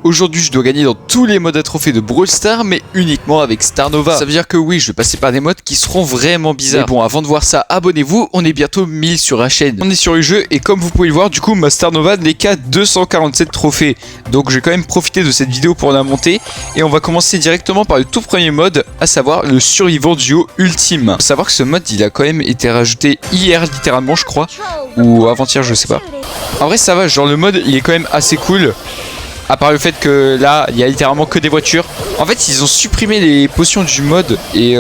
Aujourd'hui je dois gagner dans tous les modes à trophées de Brawl Stars, mais uniquement avec Star Nova. Ça veut dire que oui, je vais passer par des modes qui seront vraiment bizarres. Mais bon, avant de voir ça, abonnez-vous, on est bientôt 1000 sur la chaîne. On est sur le jeu et comme vous pouvez le voir, du coup ma Star Nova n'est qu'à 247 trophées. Donc je vais quand même profiter de cette vidéo pour la monter. Et on va commencer directement par le tout premier mode, à savoir le survivant duo ultime. Faut savoir que ce mode il a quand même été rajouté hier littéralement je crois, ou avant-hier je sais pas. En vrai ça va, genre le mode il est quand même assez cool. À part le fait que là, il y a littéralement que des voitures. En fait, ils ont supprimé les potions du mode. Et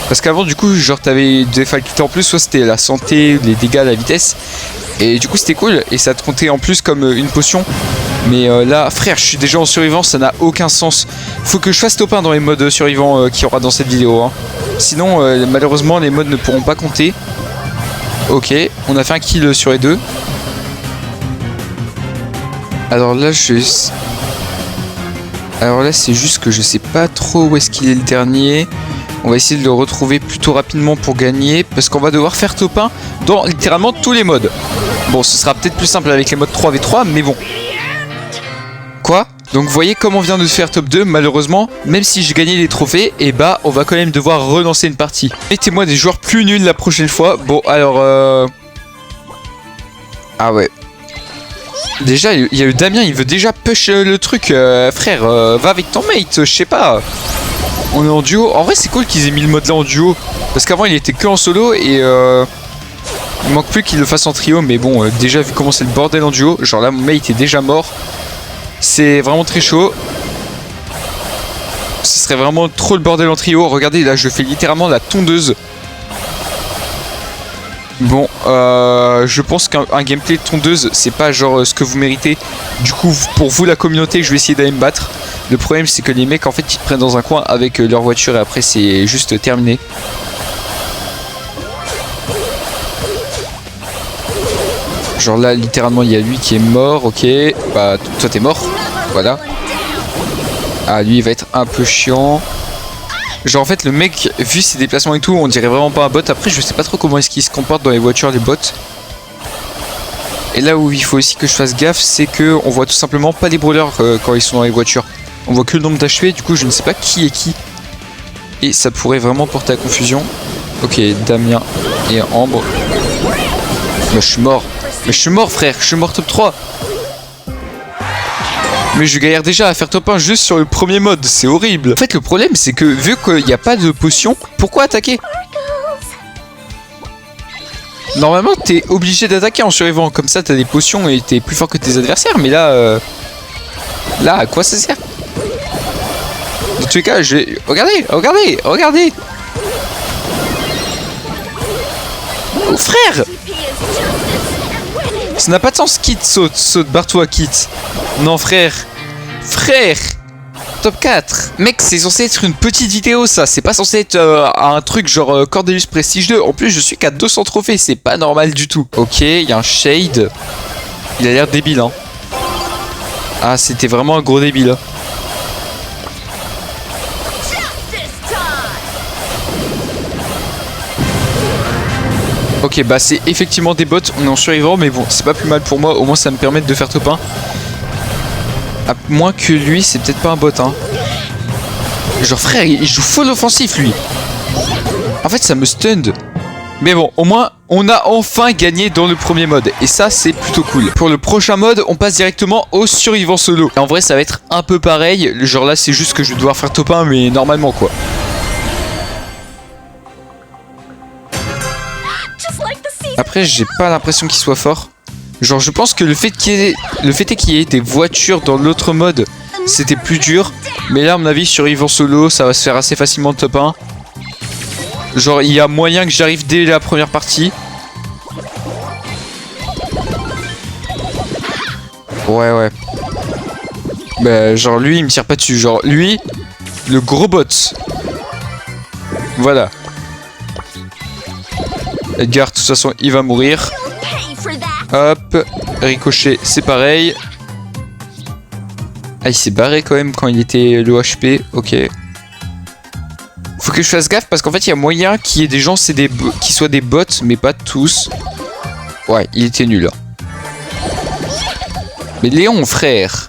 parce qu'avant, du coup, genre, t'avais des facultés en plus. Soit c'était la santé, les dégâts, la vitesse. Et du coup, c'était cool. Et ça te comptait en plus comme une potion. Mais là, frère, je suis déjà en survivant. Ça n'a aucun sens. Faut que je fasse top 1 dans les modes survivants qu'il y aura dans cette vidéo. Hein. Sinon, malheureusement, les modes ne pourront pas compter. Ok, on a fait un kill sur les deux. Alors là c'est juste que je sais pas trop où est-ce qu'il est le dernier. On va essayer de le retrouver plutôt rapidement pour gagner. Parce qu'on va devoir faire top 1 dans littéralement tous les modes. Bon, ce sera peut-être plus simple avec les modes 3v3, mais bon. Quoi? Donc vous voyez comme on vient de faire top 2, malheureusement, même si j'ai gagné les trophées, et bah on va quand même devoir relancer une partie. Mettez-moi des joueurs plus nuls la prochaine fois. Bon alors ah ouais. Déjà, il y a le Damien, il veut déjà push le truc. Frère, va avec ton mate, je sais pas. On est en duo. En vrai, c'est cool qu'ils aient mis le mode là en duo. Parce qu'avant, il était que en solo et il manque plus qu'il le fasse en trio. Mais bon, déjà, vu comment c'est le bordel en duo, genre là, mon mate est déjà mort. C'est vraiment très chaud. Ce serait vraiment trop le bordel en trio. Regardez, là, je fais littéralement la tondeuse. Bon, je pense qu'un gameplay de tondeuse, c'est pas genre ce que vous méritez. Du coup, pour vous, la communauté, je vais essayer d'aller me battre. Le problème, c'est que les mecs, en fait, ils te prennent dans un coin avec leur voiture et après, c'est juste terminé. Genre là, littéralement, il y a lui qui est mort, ok. Bah, toi, t'es mort. Voilà. Ah, lui, il va être un peu chiant. Genre en fait le mec, vu ses déplacements et tout, on dirait vraiment pas un bot. Après je sais pas trop comment est-ce qu'il se comporte dans les voitures les bots. Et là où il faut aussi que je fasse gaffe, c'est que on voit tout simplement pas les brawlers quand ils sont dans les voitures. On voit que le nombre d'HP, du coup je ne sais pas qui est qui. Et ça pourrait vraiment porter à confusion. Ok, Damien et Ambre. Mais je suis mort. Mais je suis mort frère, je suis mort top 3. Mais je galère déjà à faire top 1 juste sur le premier mode, c'est horrible. En fait le problème c'est que vu qu'il n'y a pas de potion, pourquoi attaquer? Normalement t'es obligé d'attaquer en survivant, comme ça t'as des potions et t'es plus fort que tes adversaires. Mais là, là à quoi ça sert? Dans tous les cas je vais... Regardez, regardez, regardez. Oh frère! Ça n'a pas de sens, quitte, saute, barre-toi, quitte. Non frère, frère. Top 4. Mec, c'est censé être une petite vidéo ça, c'est pas censé être un truc genre Cordelius Prestige 2. En plus je suis qu'à 200 trophées, c'est pas normal du tout. Ok, il y a un shade. Il a l'air débile hein. Ah c'était vraiment un gros débile hein. Ok, bah c'est effectivement des bots, on est en survivant, mais bon, c'est pas plus mal pour moi, au moins ça me permet de faire top 1. À moins que lui, c'est peut-être pas un bot, hein. Genre frère, il joue full offensif lui. En fait, ça me stun. Mais bon, au moins, on a enfin gagné dans le premier mode, et ça, c'est plutôt cool. Pour le prochain mode, on passe directement au survivant solo. Et en vrai, ça va être un peu pareil, genre là, c'est juste que je vais devoir faire top 1, mais normalement quoi. Après, j'ai pas l'impression qu'il soit fort. Genre, je pense que le fait qu'il y ait des voitures dans l'autre mode, c'était plus dur. Mais là, à mon avis, survivant solo, ça va se faire assez facilement top 1. Genre, il y a moyen que j'arrive dès la première partie. Ouais. Bah, genre, lui, il me tire pas dessus. Genre, lui, le gros bot. Voilà. Edgar, de toute façon, il va mourir. Hop, Ricochet, c'est pareil. Ah, il s'est barré quand même quand il était le HP. Ok. Faut que je fasse gaffe parce qu'en fait, il y a moyen qu'il y ait des gens qui soient des bots, mais pas tous. Ouais, il était nul. Mais Léon, frère.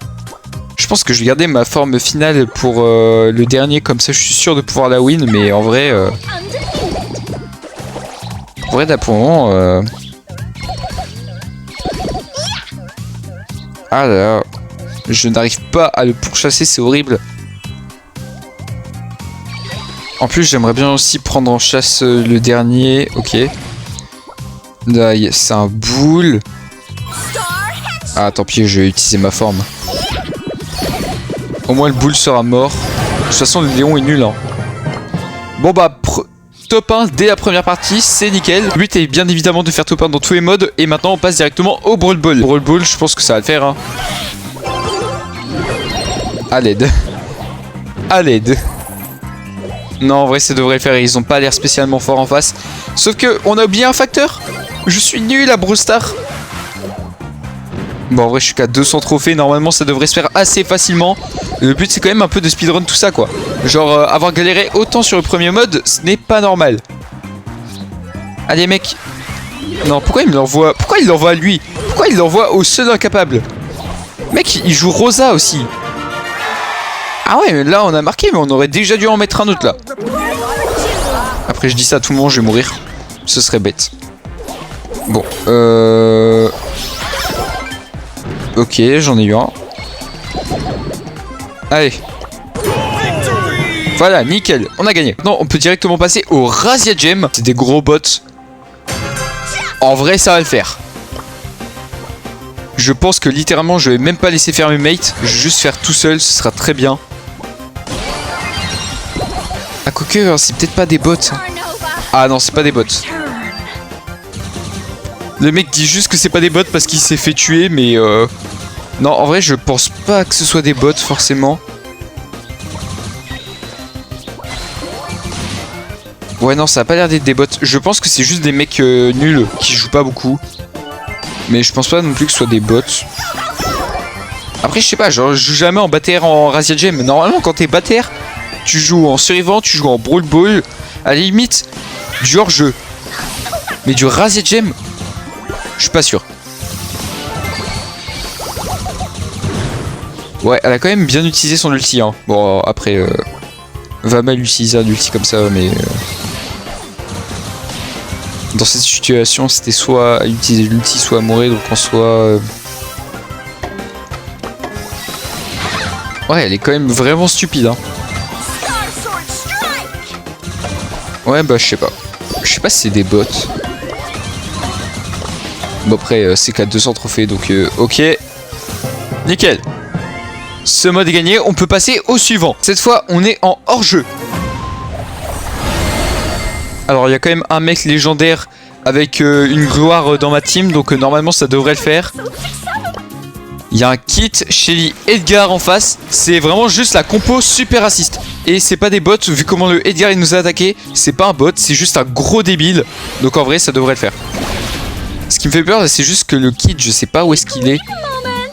Je pense que je vais garder ma forme finale pour le dernier, comme ça je suis sûr de pouvoir la win, mais en vrai... En vrai, là, pour le moment... Ah là là, je n'arrive pas à le pourchasser, c'est horrible. En plus, j'aimerais bien aussi prendre en chasse le dernier. Ok. Là, c'est un boule. Ah, tant pis, je vais utiliser ma forme. Au moins, le boule sera mort. De toute façon, le Léon est nul. Hein. Bon, bah, top 1 dès la première partie, c'est nickel. Le but est bien évidemment de faire top 1 dans tous les modes. Et maintenant, on passe directement au Brawl Ball. Brawl Ball, je pense que ça va le faire. Hein. À l'aide. À l'aide. Non, en vrai, ça devrait le faire. Ils ont pas l'air spécialement forts en face. Sauf que on a oublié un facteur. Je suis nul à Brawl Stars. Bon, en vrai, je suis qu'à 200 trophées. Normalement, ça devrait se faire assez facilement. Le but, c'est quand même un peu de speedrun tout ça, quoi. Genre, avoir galéré autant sur le premier mode, ce n'est pas normal. Allez, mec. Non, pourquoi il me l'envoie? Pourquoi il l'envoie à lui? Pourquoi il l'envoie au seul incapable? Mec, il joue Rosa aussi. Ah ouais, mais là on a marqué, mais on aurait déjà dû en mettre un autre là. Après je dis ça à tout le monde, je vais mourir. Ce serait bête. Bon, ok, j'en ai eu un. Allez. Voilà, nickel, on a gagné. Maintenant on peut directement passer au Razia Gem. C'est des gros bots. En vrai ça va le faire. Je pense que littéralement je vais même pas laisser faire mes mates. Je vais juste faire tout seul, ce sera très bien. Ah, quoique, c'est peut-être pas des bots. Ah non, c'est pas des bots. Le mec dit juste que c'est pas des bots parce qu'il s'est fait tuer, mais non, en vrai, je pense pas que ce soit des bots, forcément. Ouais, non, ça a pas l'air d'être des bots. Je pense que c'est juste des mecs nuls qui jouent pas beaucoup. Mais je pense pas non plus que ce soit des bots. Après, je sais pas, genre, je joue jamais en BATR en Razia Gem. Normalement, quand t'es BATR, tu joues en survivant, tu joues en Brawl Ball. À la limite, du hors-jeu. Mais du Razia Gem, je suis pas sûr. Ouais, elle a quand même bien utilisé son ulti. Hein. Bon, après, va mal utiliser un ulti comme ça, mais... Dans cette situation, c'était soit à utiliser l'ulti, soit à mourir, donc en soi... Ouais, elle est quand même vraiment stupide. Hein. Ouais, bah, je sais pas. Je sais pas si c'est des bots. Bon, après, c'est qu'à 200 trophées, donc ok. Nickel. Ce mode est gagné, on peut passer au suivant. Cette fois, on est en hors-jeu. Alors, il y a quand même un mec légendaire avec une gloire dans ma team, donc normalement, ça devrait le faire. Il y a un Kit, Shelly, Edgar en face. C'est vraiment juste la compo super assist. Et c'est pas des bots, vu comment le Edgar il nous a attaqué. C'est pas un bot, c'est juste un gros débile. Donc en vrai, ça devrait le faire. Ce qui me fait peur, c'est juste que le Kit, je sais pas où est-ce qu'il est.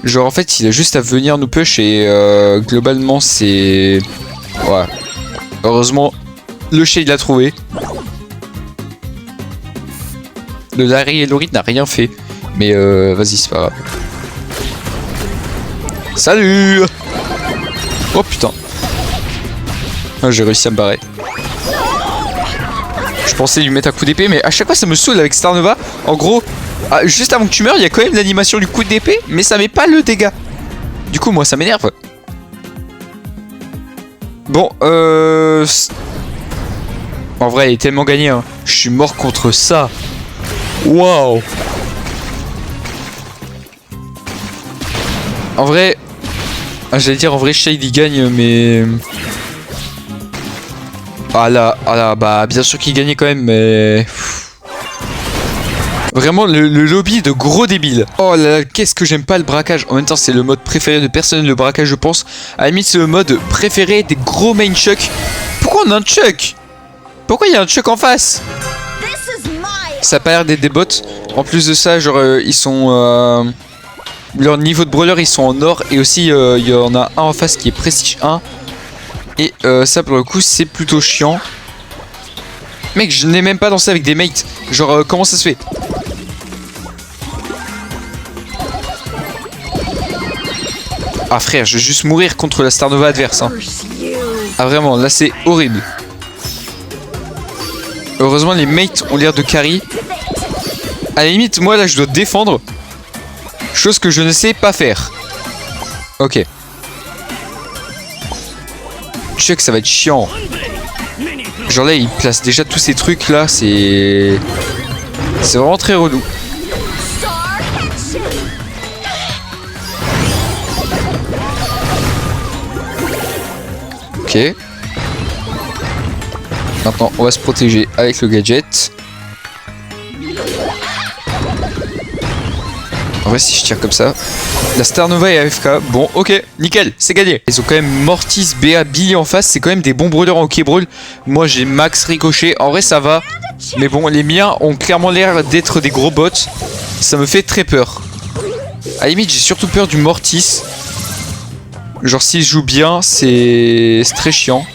Genre en fait, il a juste à venir nous push et globalement, c'est... Ouais. Heureusement, le Shelly l'a trouvé. Le Larry et Laurie n'a rien fait. Mais vas-y, c'est pas grave. Salut! Oh putain. Ah, j'ai réussi à me barrer. Je pensais lui mettre un coup d'épée, mais à chaque fois ça me saoule avec Star Nova. En gros, juste avant que tu meurs, il y a quand même l'animation du coup d'épée, mais ça met pas le dégât. Du coup, moi ça m'énerve. Bon, en vrai, elle est tellement gagnée. Hein. Je suis mort contre ça. Waouh! En vrai, j'allais dire en vrai Shade il gagne, mais ah là, bah bien sûr qu'il gagnait quand même, mais vraiment le lobby de gros débiles. Oh là là, qu'est-ce que j'aime pas le braquage. En même temps, c'est le mode préféré de personne, le braquage, je pense. À la limite, c'est le mode préféré des gros main chuck. Pourquoi on a un chuck? Pourquoi il y a un chuck en face? Ça a pas l'air d'être des bots. En plus de ça, genre ils sont leur niveau de brawler, ils sont en or. Et aussi il y en a un en face qui est prestige 1. Et ça pour le coup c'est plutôt chiant. Mec, je n'ai même pas dansé avec des mates. Genre comment ça se fait? Ah frère, je vais juste mourir contre la Star Nova adverse. Hein. Ah vraiment, là c'est horrible. Heureusement les mates ont l'air de carry. À la limite, moi là je dois défendre. Chose que je ne sais pas faire. Ok. Je sais que ça va être chiant. Genre là il place déjà tous ces trucs là, c'est vraiment très relou. Ok. Maintenant on va se protéger avec le gadget. En vrai si je tire comme ça. La Star Nova est AFK. Bon ok, nickel, c'est gagné. Ils ont quand même Mortis, Béa, Billy en face. C'est quand même des bons brawlers en hockey brawl. Moi j'ai Max, Ricochet. En vrai ça va. Mais bon, les miens ont clairement l'air d'être des gros bots. Ça me fait très peur. À la limite j'ai surtout peur du Mortis. Genre s'il joue bien, c'est très chiant.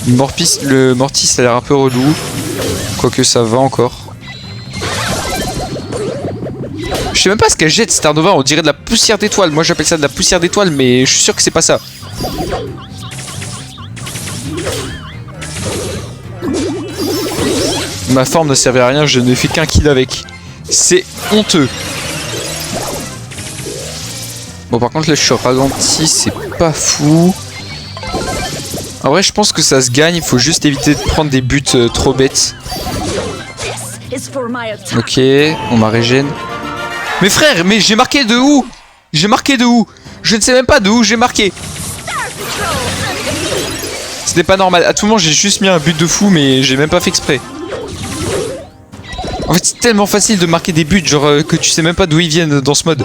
Le Mortis a l'air un peu relou. Quoique ça va encore. Je sais même pas ce qu'elle jette Star Nova, on dirait de la poussière d'étoile. Moi j'appelle ça de la poussière d'étoile, mais je suis sûr que c'est pas ça. Ma forme ne servait à rien, je ne fais qu'un kill avec. C'est honteux. Bon par contre là je suis ralenti, c'est pas fou. En vrai je pense que ça se gagne, il faut juste éviter de prendre des buts trop bêtes. Ok, on m'a régène. Mais frère, mais j'ai marqué de où? J'ai marqué de où? Je ne sais même pas de où j'ai marqué. Ce n'est pas normal, à tout moment j'ai juste mis un but de fou mais j'ai même pas fait exprès. En fait c'est tellement facile de marquer des buts genre que tu sais même pas d'où ils viennent dans ce mode.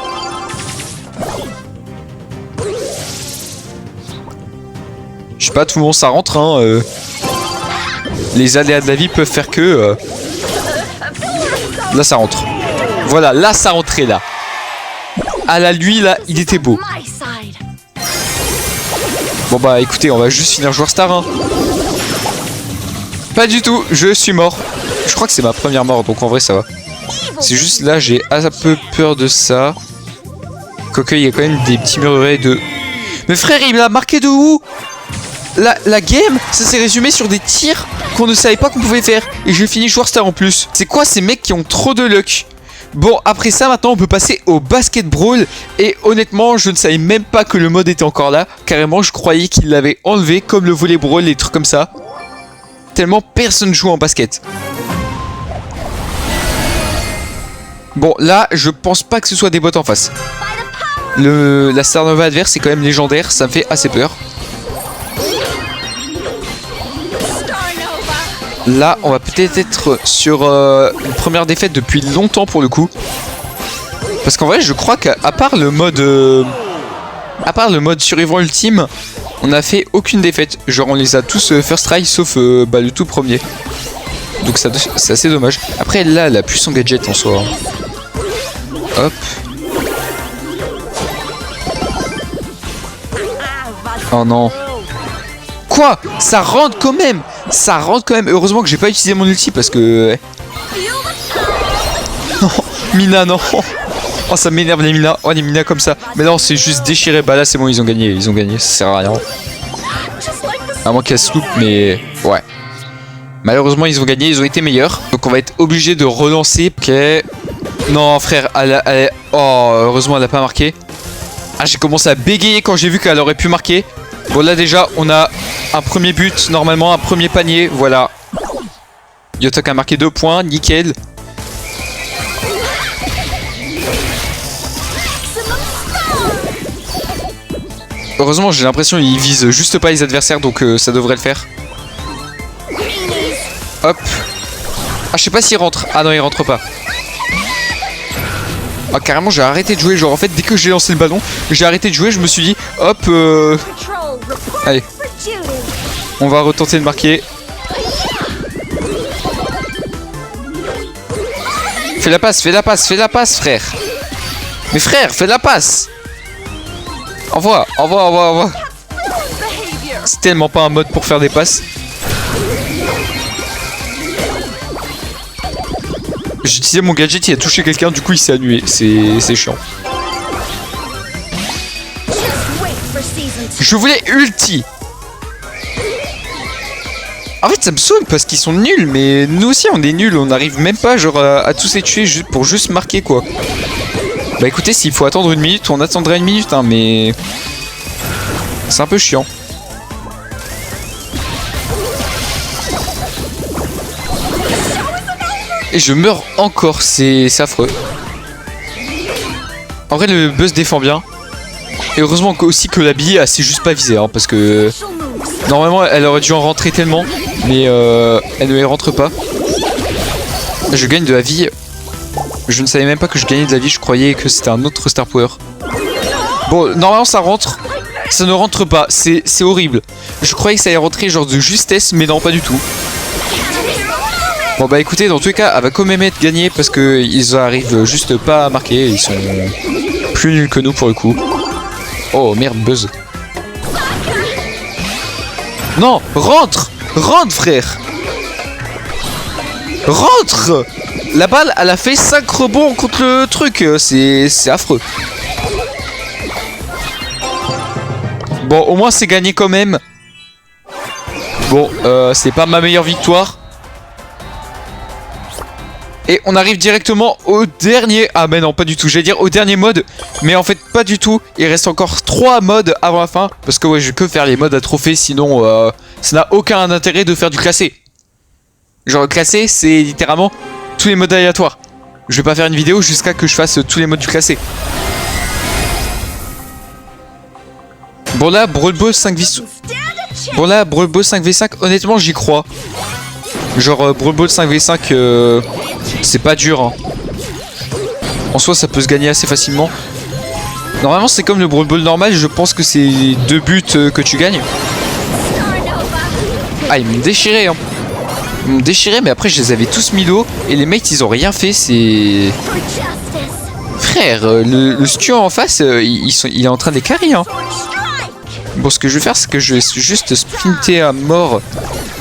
Je sais pas, tout le monde ça rentre hein. Les aléas de la vie peuvent faire que... Là ça rentre. Voilà, là ça rentrait là. Ah là lui là, il était beau. Bon bah écoutez, on va juste finir joueur star hein. Pas du tout, je suis mort. Je crois que c'est ma première mort donc en vrai ça va. C'est juste là j'ai un peu peur de ça. Quoique il y a quand même des petits murets de... Mais frère il m'a marqué de où? La game, ça s'est résumé sur des tirs qu'on ne savait pas qu'on pouvait faire. Et j'ai fini joueur star en plus. C'est quoi ces mecs qui ont trop de luck? Bon, après ça, maintenant, on peut passer au basket brawl. Et honnêtement, je ne savais même pas que le mode était encore là. Carrément, je croyais qu'il l'avait enlevé, comme le volley brawl, les trucs comme ça. Tellement personne joue en basket. Bon, là, je pense pas que ce soit des bots en face. La Star Nova adverse est quand même légendaire, ça me fait assez peur. Là, on va peut-être être sur une première défaite depuis longtemps pour le coup. Parce qu'en vrai, je crois qu'à part le mode survivant ultime, on n'a fait aucune défaite. Genre, on les a tous first try sauf le tout premier. Donc c'est assez dommage. Après, là, la puissant gadget en soi. Hop. Oh non. Quoi? Ça rentre quand même. Ça rentre quand même. Heureusement que j'ai pas utilisé mon ulti parce que... Non, Mina, non. Oh, ça m'énerve les Mina. Oh, les Mina comme ça. Mais non, c'est juste déchiré. Bah là, c'est bon, ils ont gagné. Ils ont gagné. Ça sert à rien. À moins qu'elle se loupe, mais... Ouais. Malheureusement, ils ont gagné. Ils ont été meilleurs. Donc, on va être obligé de relancer. Ok. Non, frère. Oh, heureusement, elle a pas marqué. Ah, j'ai commencé à bégayer quand j'ai vu qu'elle aurait pu marquer. Bon, là, déjà, on a un premier but. Normalement, un premier panier. Voilà. Yotok a marqué 2 points. Nickel. Heureusement, j'ai l'impression qu'ils visent juste pas les adversaires. Donc, ça devrait le faire. Hop. Ah, je sais pas s'il rentre. Ah non, il rentre pas. Ah, carrément, j'ai arrêté de jouer. Genre, en fait, dès que j'ai lancé le ballon, j'ai arrêté de jouer. Je me suis dit, hop. Allez. On va retenter de marquer. Fais la passe, fais la passe, fais la passe, frère. Mais frère, fais la passe. Envoie, envoie, envoie, envoie. C'est tellement pas un mode pour faire des passes. J'ai utilisé mon gadget, il a touché quelqu'un, du coup il s'est annulé. C'est chiant. Je voulais ulti. En fait ça me saoule parce qu'ils sont nuls, mais nous aussi on est nuls, on n'arrive même pas genre à tous les tuer pour juste marquer quoi. Bah écoutez, s'il faut attendre une minute, on attendra une minute hein, mais c'est un peu chiant. Et je meurs encore, c'est affreux. En vrai le boss défend bien. Et heureusement aussi que la bille, elle s'est juste pas visée hein, parce que normalement elle aurait dû en rentrer tellement. Mais elle ne les rentre pas. Je gagne de la vie. Je ne savais même pas que je gagnais de la vie. Je croyais que c'était un autre Star Power. Bon, normalement ça rentre. Ça ne rentre pas. C'est horrible. Je croyais que ça allait rentrer genre de justesse. Mais non, pas du tout. Bon bah écoutez, dans tous les cas, elle va quand même être gagnée. Parce qu'ils arrivent juste pas à marquer. Ils sont plus nuls que nous pour le coup. Oh merde, Buzz. Non, rentre! Rentre frère! Rentre! La balle elle a fait 5 rebonds contre le truc, c'est affreux. Bon au moins c'est gagné quand même. Bon c'est pas ma meilleure victoire. Et on arrive directement au dernier... Ah mais non pas du tout, j'allais dire au dernier mode. Mais en fait pas du tout, il reste encore 3 modes avant la fin. Parce que ouais je vais que faire les modes à trophée, sinon ça n'a aucun intérêt de faire du classé. Genre classé c'est littéralement tous les modes aléatoires. Je vais pas faire une vidéo jusqu'à que je fasse tous les modes du classé. Bon là Brawl Ball 5v... Bon là Brawl Ball 5v5 honnêtement j'y crois. Genre Brawl Ball 5v5 c'est pas dur hein. En soi ça peut se gagner assez facilement. Normalement c'est comme le Brawl Ball normal, je pense que c'est 2 buts que tu gagnes. Ah ils m'ont déchiré hein. Ils m'ont déchiré mais après je les avais tous mis l'eau. Et les mates ils ont rien fait, c'est... Frère, le studio en face il est en train de les carry hein. Bon ce que je vais faire c'est que je vais juste sprinter à mort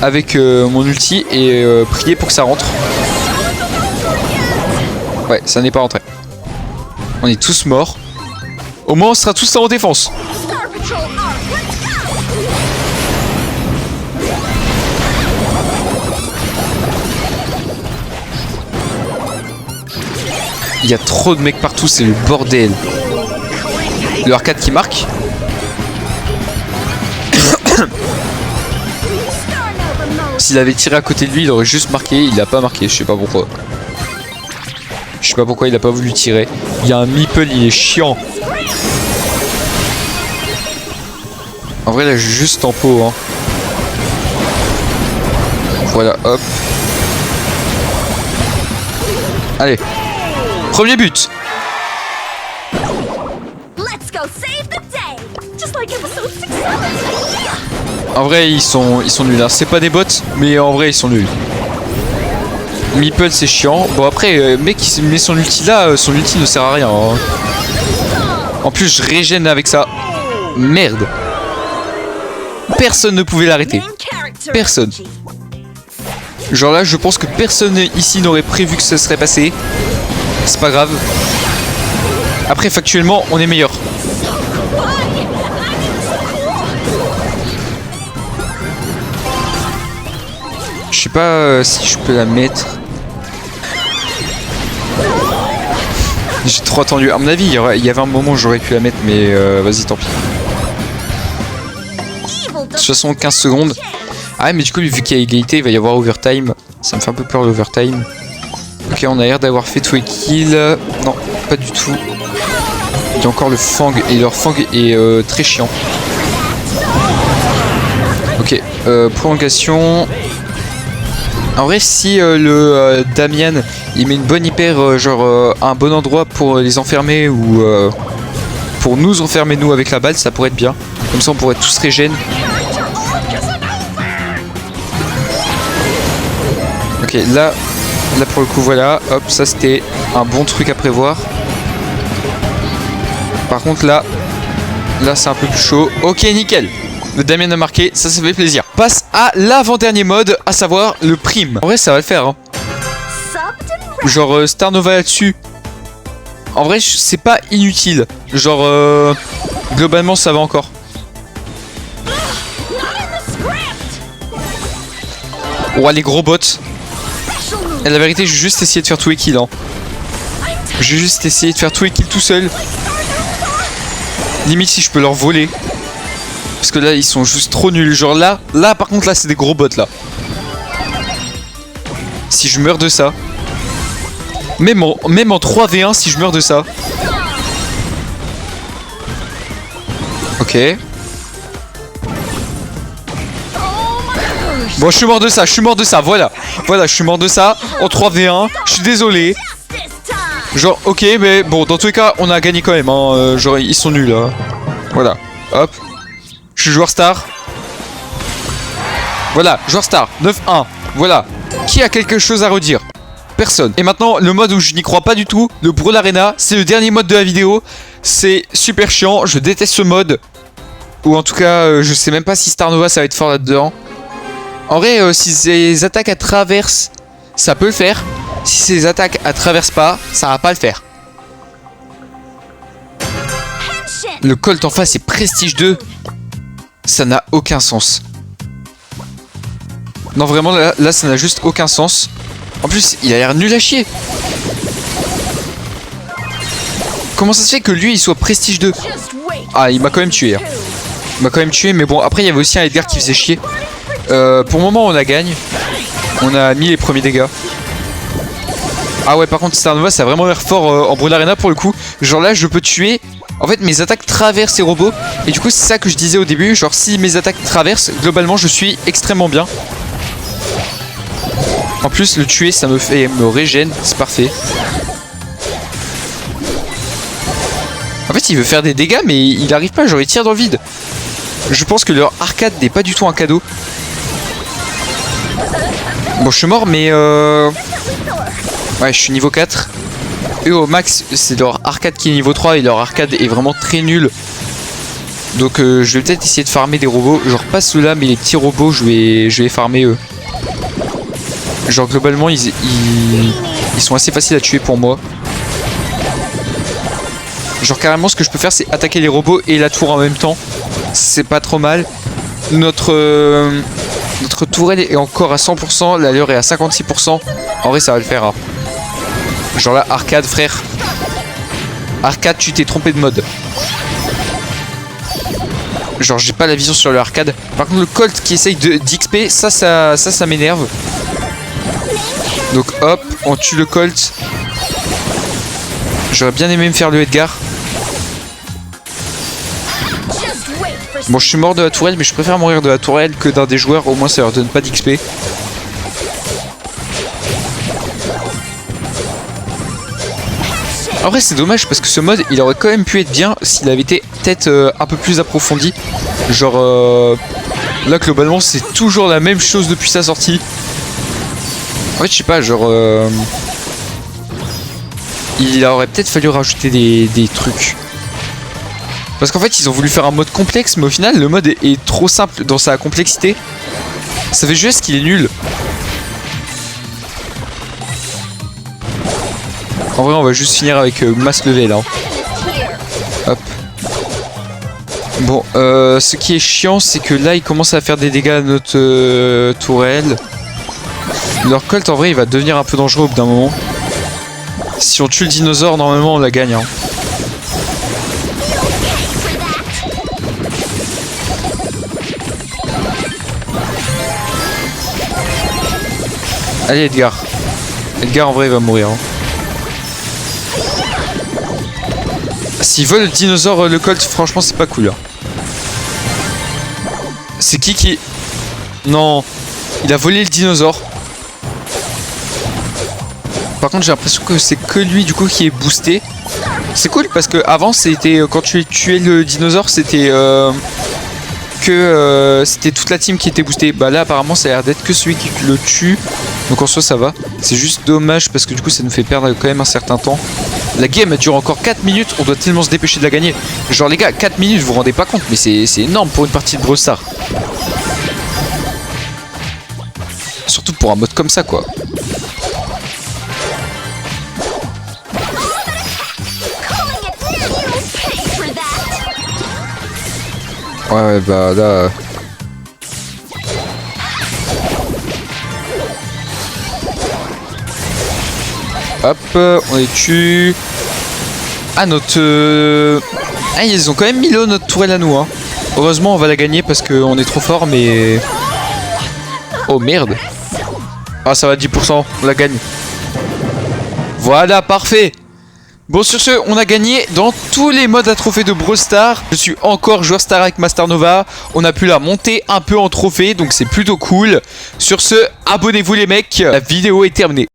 avec mon ulti et prier pour que ça rentre. Ouais ça n'est pas rentré. On est tous morts. Au moins on sera tous en défense. Il y a trop de mecs partout, c'est le bordel. Le arcade qui marque. S'il avait tiré à côté de lui, il aurait juste marqué. Il a pas marqué, je sais pas pourquoi. Je sais pas pourquoi il a pas voulu tirer. Il y a un meeple, il est chiant. En vrai, là, j'ai juste en pot. Hein. Voilà, hop. Allez. Premier but. En vrai ils sont nuls hein. C'est pas des bots mais en vrai ils sont nuls. Meeple c'est chiant. Bon après mec qui met son ulti là, son ulti ne sert à rien hein. En plus je régène avec ça. Merde. Personne ne pouvait l'arrêter. Personne. Genre là je pense que personne ici n'aurait prévu que ça serait passé. C'est pas grave. Après factuellement on est meilleur. Je sais pas si je peux la mettre. J'ai trop attendu. À mon avis il y avait un moment où j'aurais pu la mettre mais vas-y tant pis. De toute façon 15 secondes. Ah mais du coup vu qu'il y a égalité il va y avoir overtime. Ça me fait un peu peur l'overtime. Ok on a l'air d'avoir fait tous les kills. Non pas du tout. Il y a encore le Fang et leur Fang est très chiant. Ok prolongation. En vrai si le Damian il met une bonne hyper genre un bon endroit pour les enfermer ou pour nous enfermer nous avec la balle ça pourrait être bien. Comme ça on pourrait tous régène. Ok là pour le coup voilà. Hop ça c'était un bon truc à prévoir. Par contre là c'est un peu plus chaud. Ok nickel. Le Damien a marqué, ça fait plaisir. Passe à l'avant-dernier mode, à savoir le prime. En vrai ça va le faire hein. Genre Star Nova là-dessus. En vrai c'est pas inutile. Genre globalement ça va encore. Oh, les gros bots. Et la vérité, j'ai juste essayé de faire tous les kills. Hein. J'ai juste essayé de faire tous les kills tout seul. Limite si je peux leur voler. Parce que là, ils sont juste trop nuls. Genre là par contre, là, c'est des gros bots, là. Si je meurs de ça. Même en 3v1, si je meurs de ça. Ok. Bon, je suis mort de ça, voilà. Voilà, je suis mort de ça en 3v1. Je suis désolé. Genre, ok, mais bon, dans tous les cas, on a gagné quand même. Hein. Genre, ils sont nuls, là. Voilà, hop. Je suis joueur star. Voilà, joueur star, 9-1. Voilà. Qui a quelque chose à redire? Personne. Et maintenant, le mode où je n'y crois pas du tout, le Brawl Arena, c'est le dernier mode de la vidéo. C'est super chiant, je déteste ce mode. Ou en tout cas, je sais même pas si Star Nova ça va être fort là-dedans. En vrai, si ces attaques à traverse, ça peut le faire. Si ces attaques à traverse pas, ça va pas le faire. Le Colt en face est Prestige 2. Ça n'a aucun sens. Non, vraiment, là ça n'a juste aucun sens. En plus, il a l'air nul à chier. Comment ça se fait que lui, il soit Prestige 2? Ah, il m'a quand même tué. Hein. Il m'a quand même tué, mais bon, après, il y avait aussi un Edgar qui faisait chier. Pour le moment, on a gagne. On a mis les premiers dégâts. Ah ouais, par contre, Star Nova, ça a vraiment l'air fort en Brawl Arena pour le coup. Genre là, je peux tuer... En fait, mes attaques traversent ces robots. Et du coup, c'est ça que je disais au début. Genre, si mes attaques traversent, globalement, je suis extrêmement bien. En plus, le tuer, ça me régène. C'est parfait. En fait, il veut faire des dégâts, mais il n'arrive pas. Genre, il tire dans le vide. Je pense que leur arcade n'est pas du tout un cadeau. Bon, je suis mort, mais... Ouais, je suis niveau 4. Et au max, c'est leur arcade qui est niveau 3 et leur arcade est vraiment très nul. Donc je vais peut-être essayer de farmer des robots. Genre pas ceux-là, mais les petits robots, je vais farmer eux. Genre globalement, ils sont assez faciles à tuer pour moi. Genre carrément, ce que je peux faire, c'est attaquer les robots et la tour en même temps. C'est pas trop mal. Notre tourelle est encore à 100%, la leur est à 56%. En vrai, ça va le faire. Hein. Genre là, arcade, frère. Arcade, tu t'es trompé de mode. Genre, j'ai pas la vision sur le arcade. Par contre, le Colt qui essaye d'XP, ça m'énerve. Donc, hop, on tue le Colt. J'aurais bien aimé me faire le Edgar. Bon, je suis mort de la tourelle, mais je préfère mourir de la tourelle que d'un des joueurs. Au moins, ça leur donne pas d'XP. En vrai, c'est dommage parce que ce mode, il aurait quand même pu être bien s'il avait été peut-être un peu plus approfondi. Genre, là, globalement, c'est toujours la même chose depuis sa sortie. En fait, je sais pas, genre... il aurait peut-être fallu rajouter des trucs. Parce qu'en fait, ils ont voulu faire un mode complexe, mais au final, le mode est trop simple dans sa complexité. Ça fait juste qu'il est nul. En vrai, on va juste finir avec masse level. Hein. Hop. Bon, ce qui est chiant, c'est que là, il commence à faire des dégâts à notre tourelle. Leur Colt, en vrai, il va devenir un peu dangereux au bout d'un moment. Si on tue le dinosaure, normalement, on la gagne. Hein. Allez, Edgar. Edgar, en vrai, il va mourir. Hein. S'il vole le dinosaure, le Colt, franchement, c'est pas cool. Hein. C'est qui... Non. Il a volé le dinosaure. Par contre, j'ai l'impression que c'est que lui, du coup, qui est boosté. C'est cool, parce que avant c'était... Quand tu tuais le dinosaure, c'était... c'était toute la team qui était boostée. Bah là, apparemment, ça a l'air d'être que celui qui le tue. Donc en soi, ça va. C'est juste dommage, parce que du coup, ça nous fait perdre quand même un certain temps. La game dure encore 4 minutes, on doit tellement se dépêcher de la gagner. Genre les gars, 4 minutes, vous vous rendez pas compte, mais c'est énorme pour une partie de Brawl Stars. Surtout pour un mode comme ça, quoi. Ouais, bah là... Hop, on les tue. Ah, notre... Ah, ils ont quand même mis là notre tourelle à nous, hein. Heureusement, on va la gagner parce qu'on est trop fort, mais... Oh, merde. Ah, ça va, 10%, on la gagne. Voilà, parfait. Bon, sur ce, on a gagné dans tous les modes à trophée de Brawl Stars. Je suis encore joueur star avec ma Star Nova. On a pu la monter un peu en trophée, donc c'est plutôt cool. Sur ce, abonnez-vous les mecs. La vidéo est terminée.